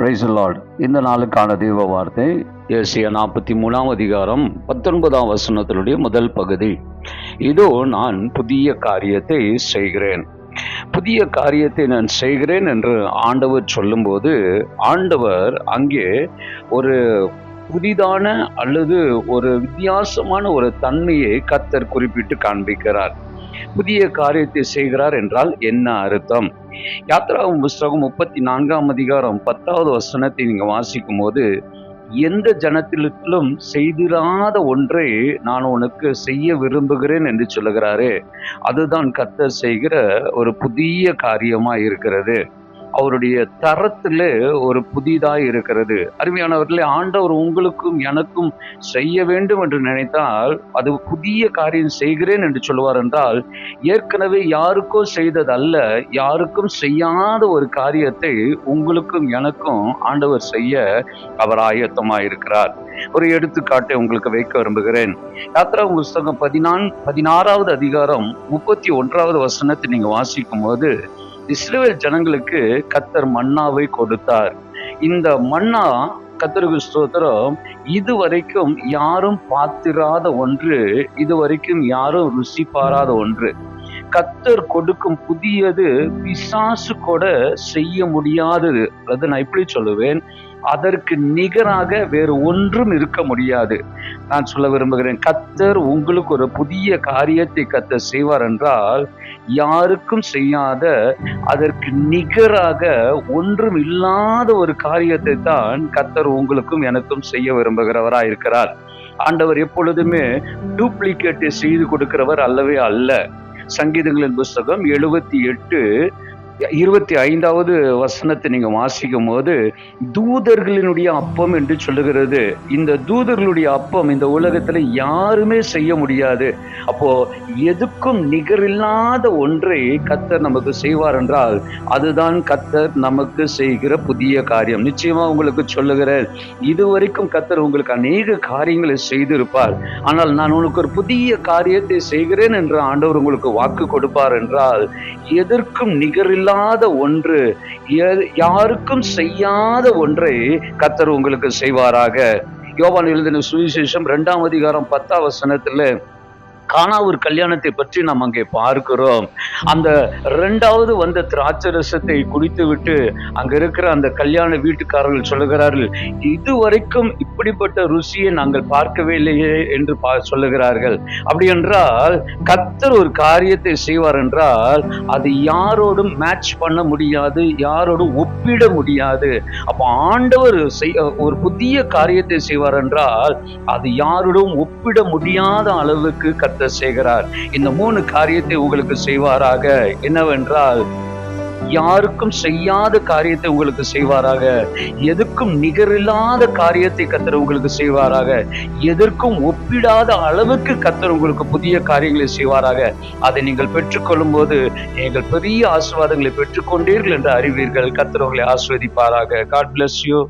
Praise the Lord. இந்த நாளுக்கான தேவ வார்த்தை ஏசாயா 43 அதிகாரம் 19 வசனத்தினுடைய முதல் பகுதி. இதோ நான் புதிய காரியத்தை செய்கிறேன். புதிய காரியத்தை நான் செய்கிறேன் என்று ஆண்டவர் சொல்லும்போது, ஆண்டவர் அங்கே ஒரு புதிதான அல்லது ஒரு வித்தியாசமான ஒரு தன்மையை கர்த்தர் குறிப்பிட்டு காண்பிக்கிறார். புதிய காரியத்தை செய்கிறார் என்றால் என்ன அர்த்தம்? யாத்ராகமம் புஸ்தகம் 34 அதிகாரம் 10 வசனத்தை நீங்க வாசிக்கும் போது, எந்த ஜனத்திலும் செய்திராத ஒன்றை நான் உனக்கு செய்ய விரும்புகிறேன் என்று சொல்லுகிறாரே, அதுதான் கர்த்தர் செய்கிற ஒரு புதிய காரியமா இருக்கிறது. அவருடைய தரத்துல ஒரு புதிதாய் இருக்கிறது. அருமையானவர்களே, ஆண்டவர் உங்களுக்கும் எனக்கும் செய்ய வேண்டும் என்று நினைத்தால் அது புதிய காரியம் செய்கிறேன் என்று சொல்லுவார் என்றால், ஏற்கனவே யாருக்கோ செய்ததல்ல, யாருக்கும் செய்யாத ஒரு காரியத்தை உங்களுக்கும் எனக்கும் ஆண்டவர் செய்ய அவர் ஆயத்தமாயிருக்கிறார். ஒரு எடுத்துக்காட்டை உங்களுக்கு வைக்க விரும்புகிறேன். யாத்ராகமம் புஸ்தகம் 16 அதிகாரம் 31 வசனத்தை நீங்க வாசிக்கும் போது, இஸ்ரவேல் ஜனங்களுக்கு கர்த்தர் மன்னாவை கொடுத்தார். இந்த மன்னா, கர்த்தருக்கு ஸ்தோத்திரம், இதுவரைக்கும் யாரும் பார்த்திராத ஒன்று, இதுவரைக்கும் யாரும் ருசி பாராத ஒன்று. கர்த்தர் கொடுக்கும் புதியது பிசாசு கூட செய்ய முடியாதது. அதாவது நான் இப்படி சொல்லுவேன், அதற்கு நிகராக வேறு ஒன்றும் இருக்க முடியாது. நான் சொல்ல விரும்புகிறேன், கர்த்தர் உங்களுக்கு ஒரு புதிய காரியத்தை கர்த்தர் செய்வார் என்றால், யாருக்கும் செய்யாத, அதற்கு நிகராக ஒன்றும் இல்லாத ஒரு காரியத்தை தான் கர்த்தர் உங்களுக்கும் எனக்கும் செய்ய விரும்புகிறவராய் இருக்கிறார். ஆண்டவர் எப்பொழுதுமே டூப்ளிகேட்டை செய்து கொடுக்கிறவர் அல்லவே அல்ல. சங்கீதங்களின் புஸ்தகம் 78:25 வசனத்தை நீங்க வாசிக்கும் போது, தூதர்களினுடைய அப்பம் என்று சொல்லுகிறது. இந்த தூதர்களுடைய அப்பம் இந்த உலகத்துல யாருமே செய்ய முடியாது. அப்போ எதுக்கும் நிகரில்லாத ஒன்றை கர்த்தர் நமக்கு செய்வார் என்றால், அதுதான் கர்த்தர் நமக்கு செய்கிற புதிய காரியம். நிச்சயமா உங்களுக்கு சொல்லுகிறேன், இதுவரைக்கும் கர்த்தர் உங்களுக்கு அநேக காரியங்களை செய்திருப்பார். ஆனால் நான் உனக்கு ஒரு புதிய காரியத்தை செய்கிறேன் என்று ஆண்டவர் உங்களுக்கு வாக்கு கொடுப்பார் என்றால், எதற்கும் நிகரில்லாத ஒன்று, யாருக்கும் செய்யாத ஒன்றை கர்த்தர் உங்களுக்கு செய்வாராக. யோவான் எழுதின சுவிசேஷம் 2 அதிகாரம் 10 வசனத்துல கானாவூர் கல்யாணத்தை பற்றி நாம் அங்கே பார்க்கிறோம். அந்த 2வது வந்த திராட்சரசத்தை குடித்து விட்டு அங்க இருக்கிற அந்த கல்யாண வீட்டுக்காரர்கள் சொல்லுகிறார்கள், இதுவரைக்கும் இப்படிப்பட்ட ருசியை நாங்கள் பார்க்கவே இல்லையே என்று சொல்லுகிறார்கள். அப்படி என்றால் கர்த்தர் ஒரு காரியத்தை செய்வார் என்றால் அது யாரோடும் மேட்ச் பண்ண முடியாது, யாரோடும் ஒப்பிட முடியாது. அப்ப ஆண்டவர் ஒரு புதிய காரியத்தை செய்வார் என்றால் அது யாரோடும் ஒப்பிட முடியாத அளவுக்கு கர்த்தர் செய்கிறார். இந்த 3 காரியத்தை உங்களுக்கு செய்வாராக. என்னவென்றால், யாருக்கும் செய்யாத காரியத்தை உங்களுக்கு செய்வாராக, எதுக்கும் நிகரில்லாத காரியத்தை கர்த்தர் உங்களுக்கு செய்வாராக, எதற்கும் ஒப்பிடாத அளவுக்கு கர்த்தர் உங்களுக்கு புதிய காரியங்களை செய்வாராக. அதை நீங்கள் பெற்றுக்கொள்ளும் போது நீங்கள் பெரிய ஆசீர்வாதங்களை பெற்றுக்கொண்டீர்கள் என்று அறிவீர்கள். கர்த்தர் உங்களை ஆசீர்வதிப்பாராக. God bless you.